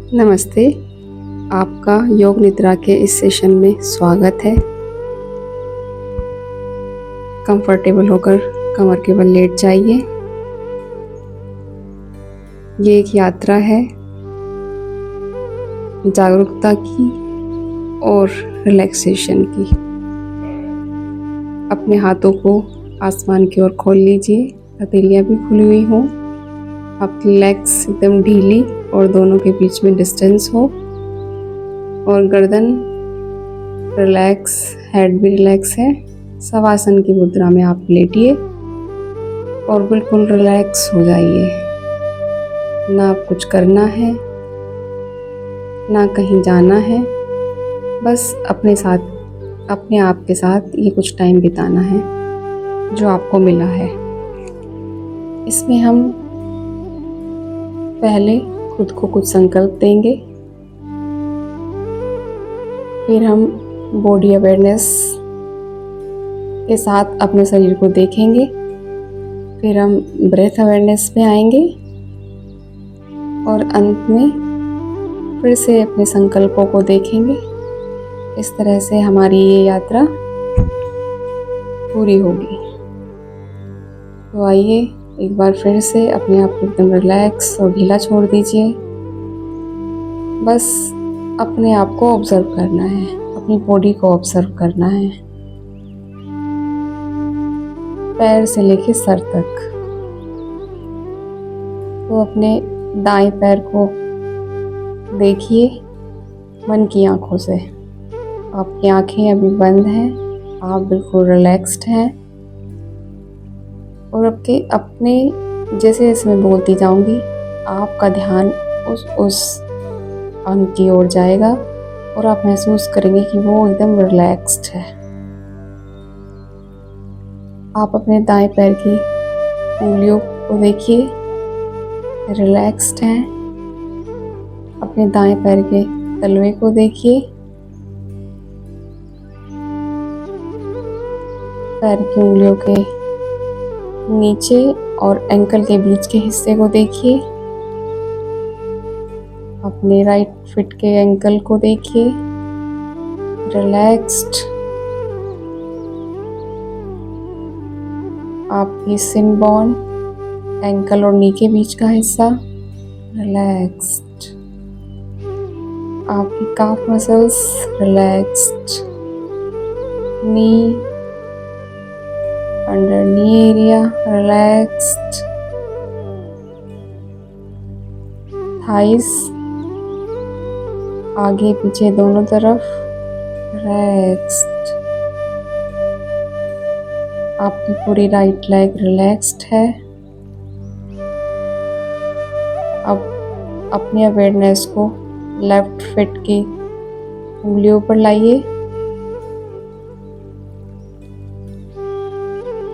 नमस्ते। आपका योग निद्रा के इस सेशन में स्वागत है। कंफर्टेबल होकर कमर के बल लेट जाइए। ये एक यात्रा है जागरूकता की और रिलैक्सेशन की। अपने हाथों को आसमान की ओर खोल लीजिए, हथेलियाँ भी खुली हुई हों। आपकी लेग्स एकदम ढीली और दोनों के बीच में डिस्टेंस हो, और गर्दन रिलैक्स, हेड भी रिलैक्स है। शवासन की मुद्रा में आप लेटिए और बिल्कुल रिलैक्स हो जाइए। ना आप कुछ करना है, ना कहीं जाना है, बस अपने आप के साथ ये कुछ टाइम बिताना है जो आपको मिला है। इसमें हम पहले खुद को कुछ संकल्प देंगे, फिर हम बॉडी अवेयरनेस के साथ अपने शरीर को देखेंगे, फिर हम ब्रेथ अवेयरनेस पे आएंगे और अंत में फिर से अपने संकल्पों को देखेंगे। इस तरह से हमारी ये यात्रा पूरी होगी। तो आइए एक बार फिर से अपने आप को एकदम रिलैक्स और ढीला छोड़ दीजिए। बस अपने आप को ऑब्जर्व करना है, अपनी बॉडी को ऑब्जर्व करना है, पैर से लेके सर तक। तो अपने दाएं पैर को देखिए मन की आंखों से। आपकी आंखें अभी बंद हैं, आप बिल्कुल रिलैक्स्ड हैं। और अपने जैसे जैसे मैं बोलती जाऊंगी, आपका ध्यान उस अंग की ओर जाएगा और आप महसूस करेंगे कि वो एकदम रिलैक्स्ड है। आप अपने दाएं पैर की उंगलियों को देखिए, रिलैक्स्ड हैं। अपने दाएं पैर के तलवे को देखिए, पैर की उंगलियों के नीचे और एंकल के बीच के हिस्से को देखिए। अपने राइट फुट के एंकल को देखिए, रिलैक्स्ड। आपकी सिन बोन, एंकल और नी के बीच का हिस्सा, रिलैक्स्ड। आपकी काफ मसल्स रिलैक्स्ड। नी, अंडर नी एरिया रिलैक्स्ड। थाइस, आगे पीछे दोनों तरफ रिलैक्स्ड। आपकी पूरी राइट लेग रिलैक्स्ड है। अब अपनी अवेयरनेस को लेफ्ट फुट की उंगलियों पर लाइए।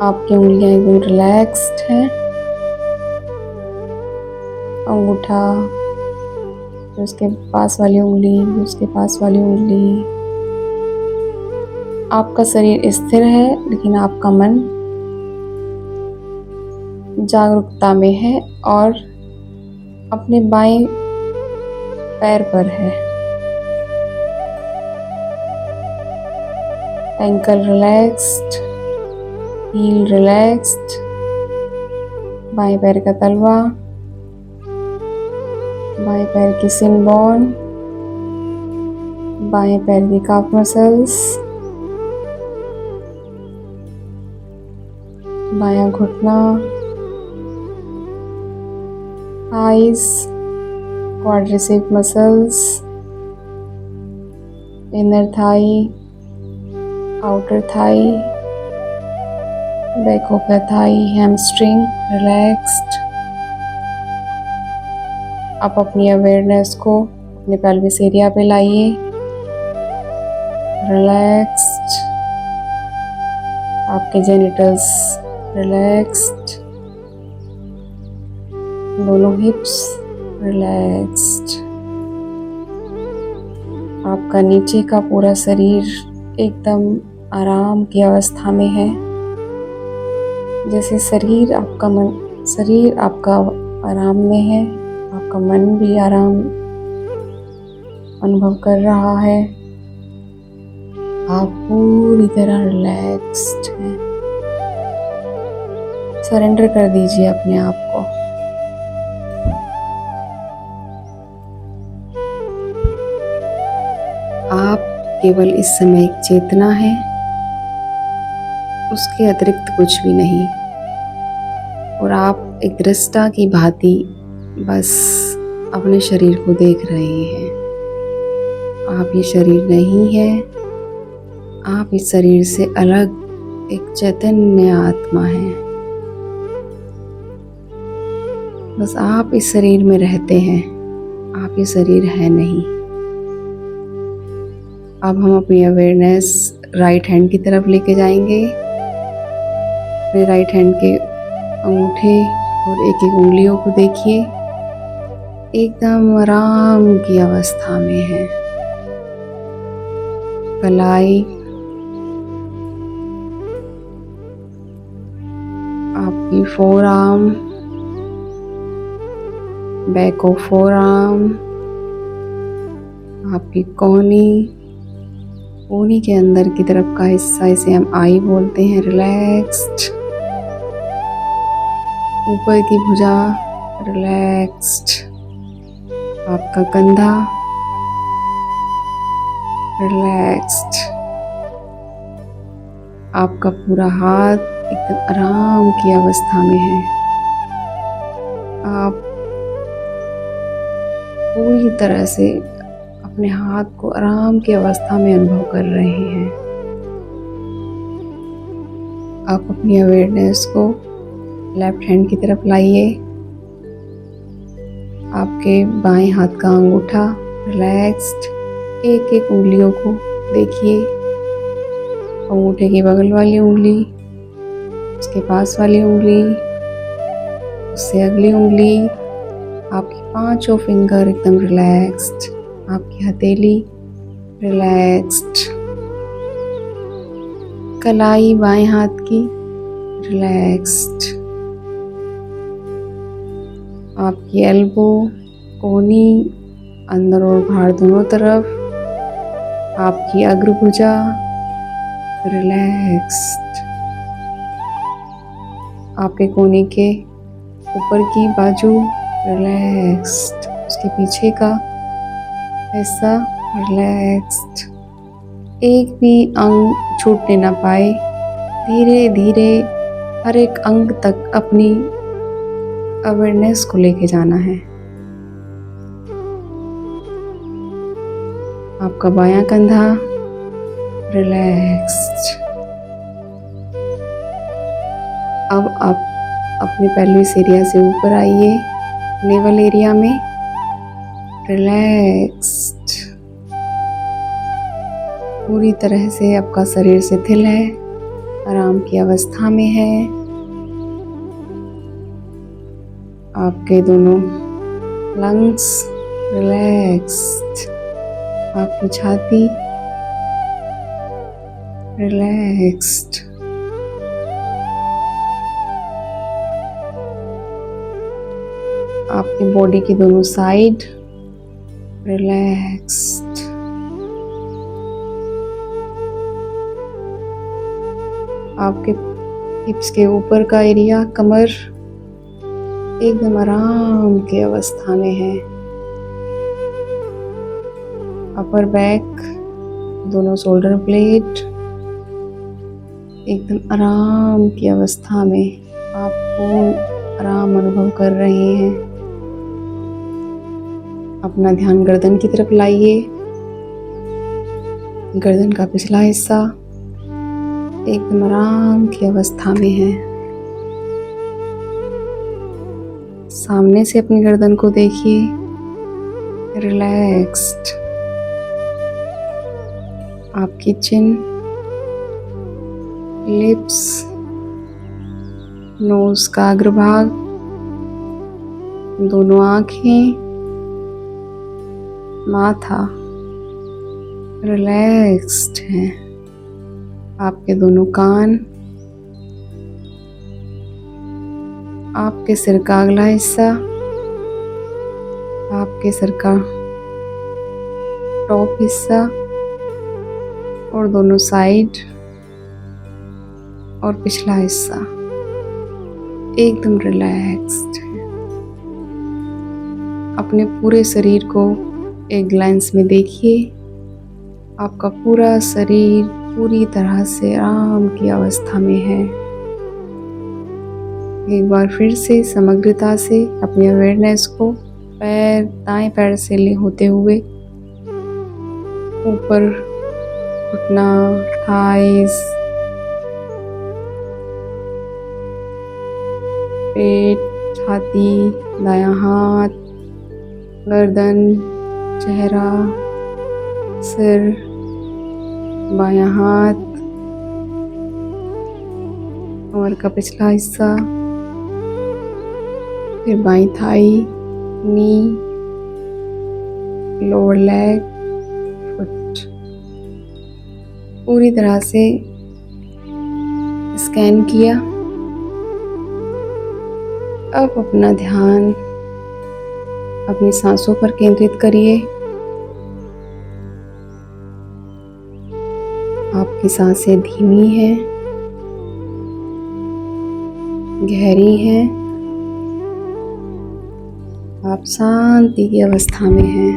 आपकी उंगलियां एकदम रिलैक्स्ड हैं। अंगूठा, उसके पास वाली उंगली, उसके पास वाली उंगली। आपका शरीर स्थिर है, लेकिन आपका मन जागरूकता में है और अपने बाएं पैर पर है। Ankle relaxed, heel relaxed. बाएं पैर का तलवा, बाएं पैर की सिन बोन, बाएं पैर की काफ मसल्स, बायां घुटना, thighs, quadricep muscles, inner thigh, outer thigh, back of the thigh, hamstring relaxed. आप अपनी अवेयरनेस को अपने पेल्विस एरिया पे लाइए, रिलैक्स्ड। आपके जेनिटल्स रिलैक्स्ड, दोनों हिप्स रिलैक्स्ड। आपका नीचे का पूरा शरीर एकदम आराम की अवस्था में है। जैसे शरीर आपका आराम में है, आपका मन भी आराम अनुभव कर रहा है। आप पूरी तरह रिलैक्स्ड हैं। सरेंडर कर दीजिए अपने आप को। आप केवल इस समय एक चेतना है, उसके अतिरिक्त कुछ भी नहीं। और आप एक दृष्टा की भांति बस अपने शरीर को देख रहे हैं। आप ये शरीर नहीं है, आप इस शरीर से अलग एक चैतन्य आत्मा है। बस आप इस शरीर में रहते हैं, आप ये शरीर है नहीं। अब हम अपनी अवेयरनेस राइट हैंड की तरफ लेके जाएंगे। अपने राइट हैंड के अंगूठे और एक एक उंगलियों को देखिए, एकदम आराम की अवस्था में है। कलाई, आपकी four arm, back of four arm, आपकी कोहनी के अंदर की तरफ का हिस्सा, इसे हम आई बोलते हैं, रिलैक्स्ड। ऊपर की भुजा रिलैक्स्ड। आपका कंधा रिलैक्स्ड। आपका पूरा हाथ एकदम आराम की अवस्था में है। आप पूरी तरह से अपने हाथ को आराम की अवस्था में अनुभव कर रहे हैं। आप अपनी अवेयरनेस को लेफ्ट हैंड की तरफ लाइए। आपके बाएं हाथ का अंगूठा रिलैक्स्ड। एक एक उंगलियों को देखिए। अंगूठे की बगल वाली उंगली, उसके पास वाली उंगली, उससे अगली उंगली, आपकी पांचों फिंगर एकदम रिलैक्स्ड। आपकी हथेली रिलैक्स्ड। कलाई बाएं हाथ की रिलैक्स्ड। आपकी एल्बो, कोहनी, अंदर और बाहर दोनों तरफ, आपकी अग्रभुजा रिलैक्स्ड। आपके कोहनी के ऊपर की बाजू रिलैक्स्ड। उसके पीछे का हिस्सा रिलैक्स्ड। एक भी अंग छूटने ना पाए। धीरे धीरे हर एक अंग तक अपनी अवेयरनेस को लेके जाना है। आपका बायां कंधा रिलैक्स्ड। अब आप अपने पेल्विस एरिया से ऊपर आइए, नेवल एरिया में रिलैक्स्ड। पूरी तरह से आपका शरीर शिथिल है, आराम की अवस्था में है। आपके दोनों लंग्स रिलैक्स्ड। आपकी छाती रिलैक्स्ड। आपकी बॉडी की दोनों साइड रिलैक्स्ड। आपके हिप्स के ऊपर का एरिया, कमर एकदम आराम की अवस्था में है। अपर बैक, दोनों शोल्डर ब्लेड एकदम आराम की अवस्था में, आपको आराम अनुभव कर रहे हैं। अपना ध्यान गर्दन की तरफ लाइए। गर्दन का पिछला हिस्सा एकदम आराम की अवस्था में है। सामने से अपनी गर्दन को देखिए, रिलैक्स्ड। आपकी चिन, लिप्स, नोज का अग्रभाग, दोनों आंखें, माथा रिलैक्स्ड हैं। आपके दोनों कान, आपके सिर का अगला हिस्सा, आपके सिर का टॉप हिस्सा और दोनों साइड और पिछला हिस्सा एकदम रिलैक्स्ड है। अपने पूरे शरीर को एक ग्लांस में देखिए। आपका पूरा शरीर पूरी तरह से आराम की अवस्था में है। एक बार फिर से समग्रता से अपनी अवेयरनेस को दाएं पैर से ले होते हुए ऊपर घुटना, थाइस, पेट, छाती, दायां हाथ, गर्दन, चेहरा, सिर, बायां हाथ, कमर का पिछला हिस्सा, फिर बाईं थाई, नी, लोअर लेग, फुट। पूरी तरह से स्कैन किया। अब अपना ध्यान अपनी सांसों पर केंद्रित करिए। आपकी सांसें धीमी हैं, गहरी हैं। आप शांति की अवस्था में हैं।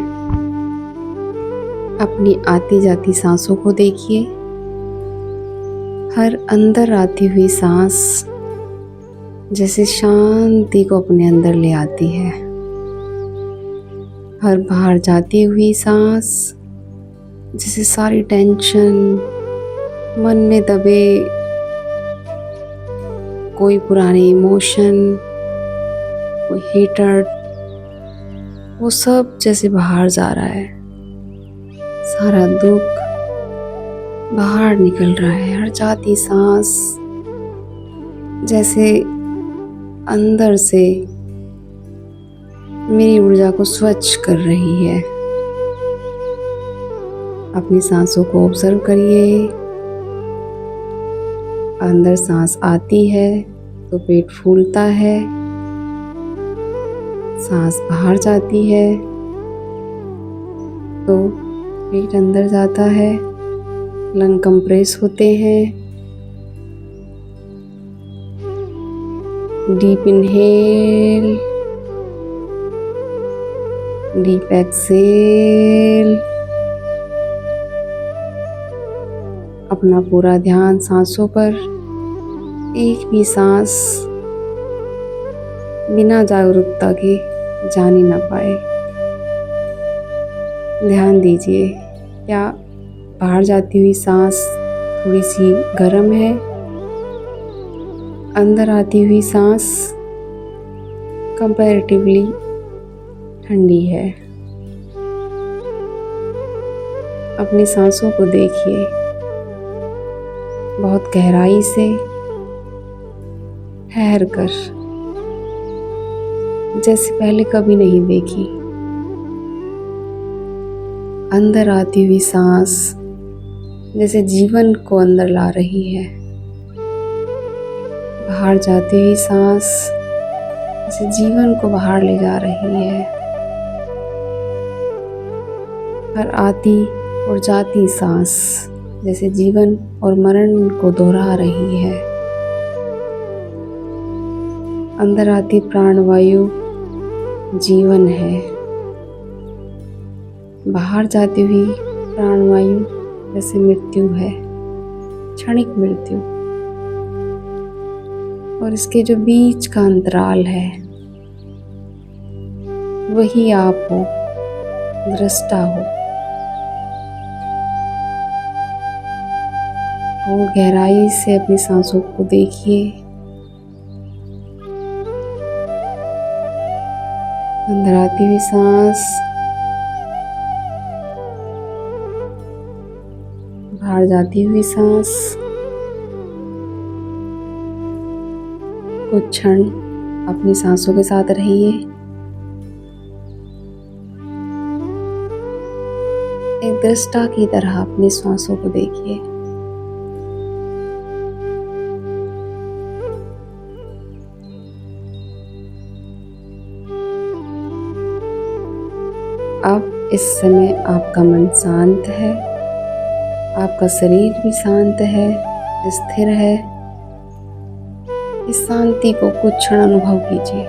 अपनी आती जाती सांसों को देखिए। हर अंदर आती हुई सांस जैसे शांति को अपने अंदर ले आती है। हर बाहर जाती हुई सांस जैसे सारी टेंशन, मन में दबे कोई पुराने इमोशन, कोई हेटर्ड, वो सब जैसे बाहर जा रहा है। सारा दुख बाहर निकल रहा है। हर जाती सांस जैसे अंदर से मेरी ऊर्जा को स्वच्छ कर रही है। अपनी सांसों को ऑब्जर्व करिए। अंदर सांस आती है तो पेट फूलता है। सांस बाहर जाती है तो पेट अंदर जाता है। लंग कंप्रेस होते हैं। Deep inhale, deep exhale. अपना पूरा ध्यान सांसों पर। एक भी सांस बिना जागरूकता के जाने ना पाए। ध्यान दीजिए, क्या बाहर जाती हुई सांस थोड़ी सी गर्म है? अंदर आती हुई सांस कंपैरेटिवली ठंडी है। अपनी सांसों को देखिए बहुत गहराई से, ठहर कर, जैसे पहले कभी नहीं देखी। अंदर आती हुई सांस जैसे जीवन को अंदर ला रही है। बाहर जाती हुई सांस जैसे जीवन को बाहर ले जा रही है। हर आती और जाती सांस जैसे जीवन और मरण को दोहरा रही है। अंदर आती प्राणवायु जीवन है। बाहर जाती हुई प्राणवायु जैसे मृत्यु है, क्षणिक मृत्यु। और इसके जो बीच का अंतराल है वही आप हो, दृष्टा हो। और गहराई से अपनी सांसों को देखिए। अंदर आती हुई सांस, बाहर जाती हुई सांस। कुछ क्षण अपनी सांसों के साथ रहिए। एक दृष्टा की तरह अपनी सांसों को देखिए। अब इस समय आपका मन शांत है, आपका शरीर भी शांत है, स्थिर है। इस शांति को कुछ क्षण अनुभव कीजिए।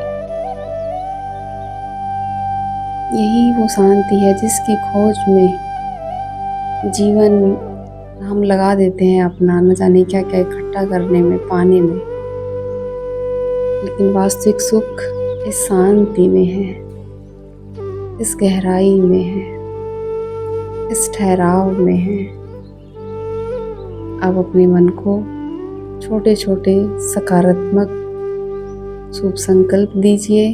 यही वो शांति है जिसकी खोज में जीवन हम लगा देते हैं अपना, न जाने क्या क्या इकट्ठा करने में, पाने में। लेकिन वास्तविक सुख इस शांति में है, इस गहराई में है, इस ठहराव में है। अब अपने मन को छोटे छोटे सकारात्मक शुभ संकल्प दीजिए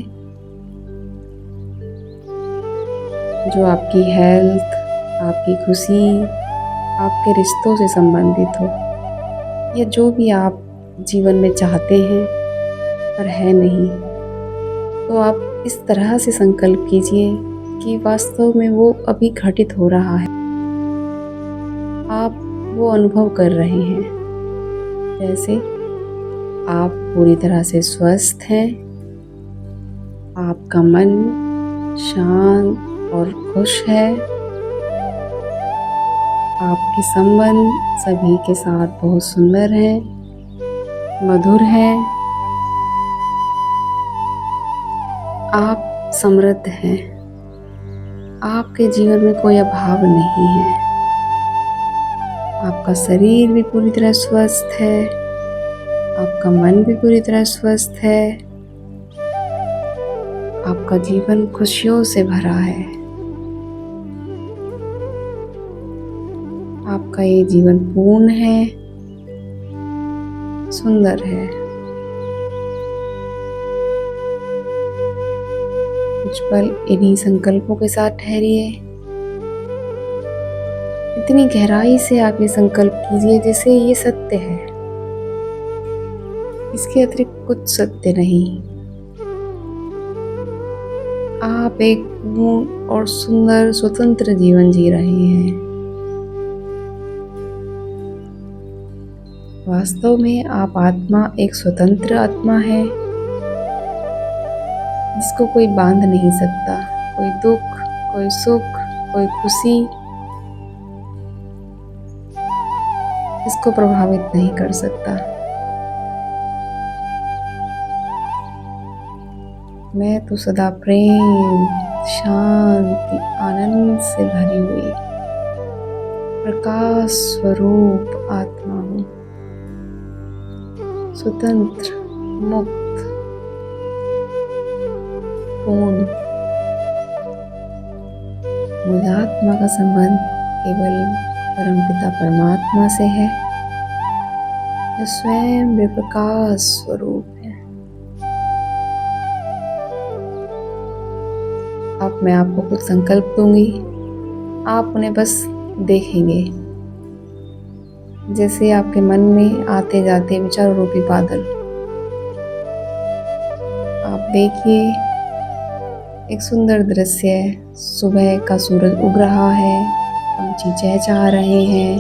जो आपकी हेल्थ, आपकी खुशी, आपके रिश्तों से संबंधित हो, या जो भी आप जीवन में चाहते हैं पर है नहीं, तो आप इस तरह से संकल्प कीजिए कि वास्तव में वो अभी घटित हो रहा है, आप वो अनुभव कर रहे हैं। जैसे आप पूरी तरह से स्वस्थ हैं, आपका मन शांत और खुश है, आपके संबंध सभी के साथ बहुत सुंदर हैं, मधुर हैं, आप समृद्ध हैं, आपके जीवन में कोई अभाव नहीं है, आपका शरीर भी पूरी तरह स्वस्थ है, आपका मन भी पूरी तरह स्वस्थ है, आपका जीवन खुशियों से भरा है। आपका ये जीवन पूर्ण है, सुंदर है। कुछ पल इन्हीं संकल्पों के साथ ठहरिए। इतनी गहराई से आप ये संकल्प कीजिए जैसे ये सत्य है, इसके अतिरिक्त कुछ सत्य नहीं। आप एक पूर्ण और सुंदर स्वतंत्र जीवन जी रहे हैं। वास्तव में आप आत्मा एक स्वतंत्र आत्मा है जिसको कोई बांध नहीं सकता। कोई दुख, कोई सुख, कोई खुशी इसको प्रभावित नहीं कर सकता। मैं तो सदा प्रेम, शांति, आनंद से भरी हुई प्रकाश स्वरूप आत्मा हूँ, स्वतंत्र, मुक्त, पूर्ण। मुझ आत्मा का संबंध केवल परमपिता परमात्मा से है, जो स्वयं वे प्रकाश स्वरूप है। अब मैं आपको कुछ संकल्प दूंगी, आप उन्हें बस देखेंगे, जैसे आपके मन में आते जाते विचार रूपी बादल। आप देखिए एक सुंदर दृश्य है, सुबह का सूरज उग रहा है, पंछी चहचहा रहे हैं,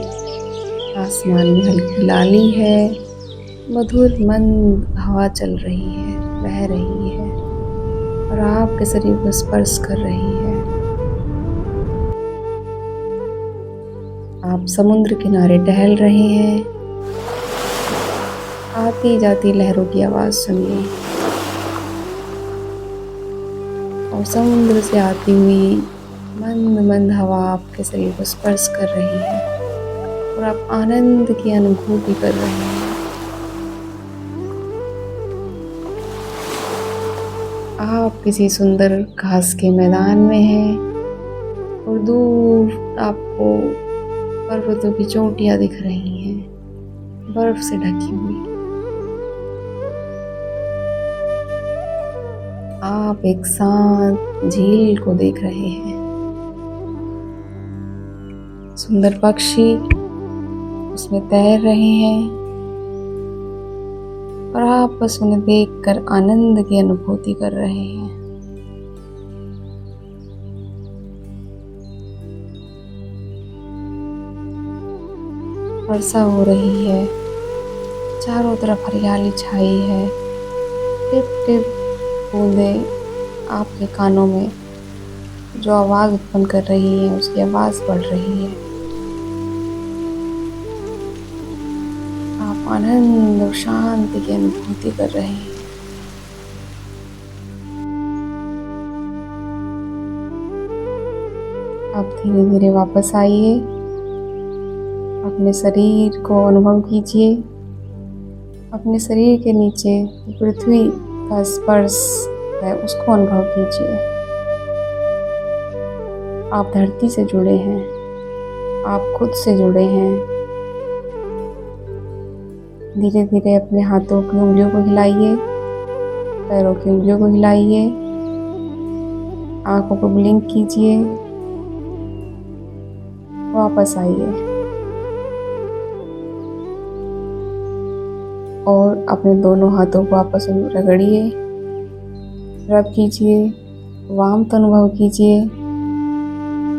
आसमान में हल्की लाली है, मधुर मंद हवा चल रही है, बह रही है और आपके शरीर को स्पर्श कर रही है। आप समुद्र किनारे टहल रहे हैं, आती जाती लहरों की आवाज़ सुनिए और समुद्र से आती हुई मंद मंद हवा आपके शरीर को स्पर्श कर रही है और आप आनंद की अनुभूति कर रहे हैं। आप किसी सुंदर घास के मैदान में हैं और दूर आपको पर्वतों की चोटियां दिख रही हैं, बर्फ से ढकी हुई। आप एक शांत झील को देख रहे हैं, सुंदर पक्षी उसमें तैर रहे हैं और आप बस उन्हें देखकर आनंद की अनुभूति कर रहे हैं। वर्षा हो रही है, चारों तरफ हरियाली छाई है, टिप टिप बूंदें आपके कानों में जो आवाज़ उत्पन्न कर रही है उसकी आवाज़ बढ़ रही है। आप आनंद और शांति की अनुभूति कर रहे हैं। आप धीरे धीरे वापस आइए, अपने शरीर को अनुभव कीजिए। अपने शरीर के नीचे पृथ्वी का स्पर्श है उसको अनुभव कीजिए। आप धरती से जुड़े हैं, आप खुद से जुड़े हैं। धीरे धीरे अपने हाथों की उंगलियों को हिलाइए, पैरों की उंगलियों को हिलाइए, आंखों को ब्लिंक कीजिए, वापस आइए और अपने दोनों हाथों को आपस में रगड़िए, रब कीजिए, वार्मथ अनुभव कीजिए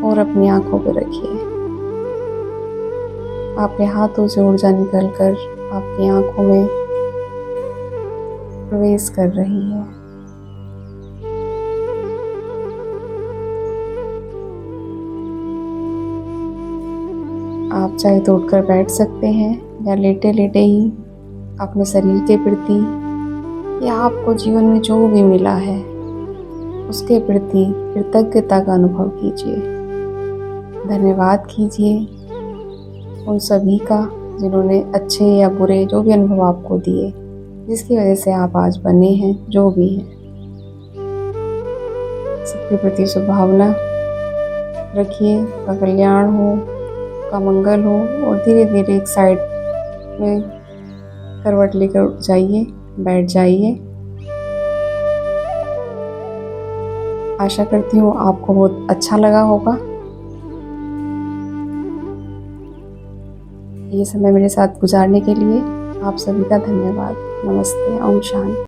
और अपनी आंखों पर रखिए। आपके हाथों से ऊर्जा निकलकर आपकी आंखों में प्रवेश कर रही है। आप चाहे तो उठकर बैठ सकते हैं या लेटे लेटे ही अपने शरीर के प्रति या आपको जीवन में जो भी मिला है उसके प्रति कृतज्ञता का अनुभव कीजिए। धन्यवाद कीजिए उन सभी का जिन्होंने अच्छे या बुरे जो भी अनुभव आपको दिए, जिसकी वजह से आप आज बने हैं जो भी हैं। सबके प्रति शुभभावना रखिए, का कल्याण हो, का मंगल हो और धीरे धीरे एक साइड में करवट लेकर उठ जाइए, बैठ जाइए। आशा करती हूँ आपको बहुत अच्छा लगा होगा ये समय मेरे साथ गुजारने के लिए। आप सभी का धन्यवाद। नमस्ते। ओम शांति।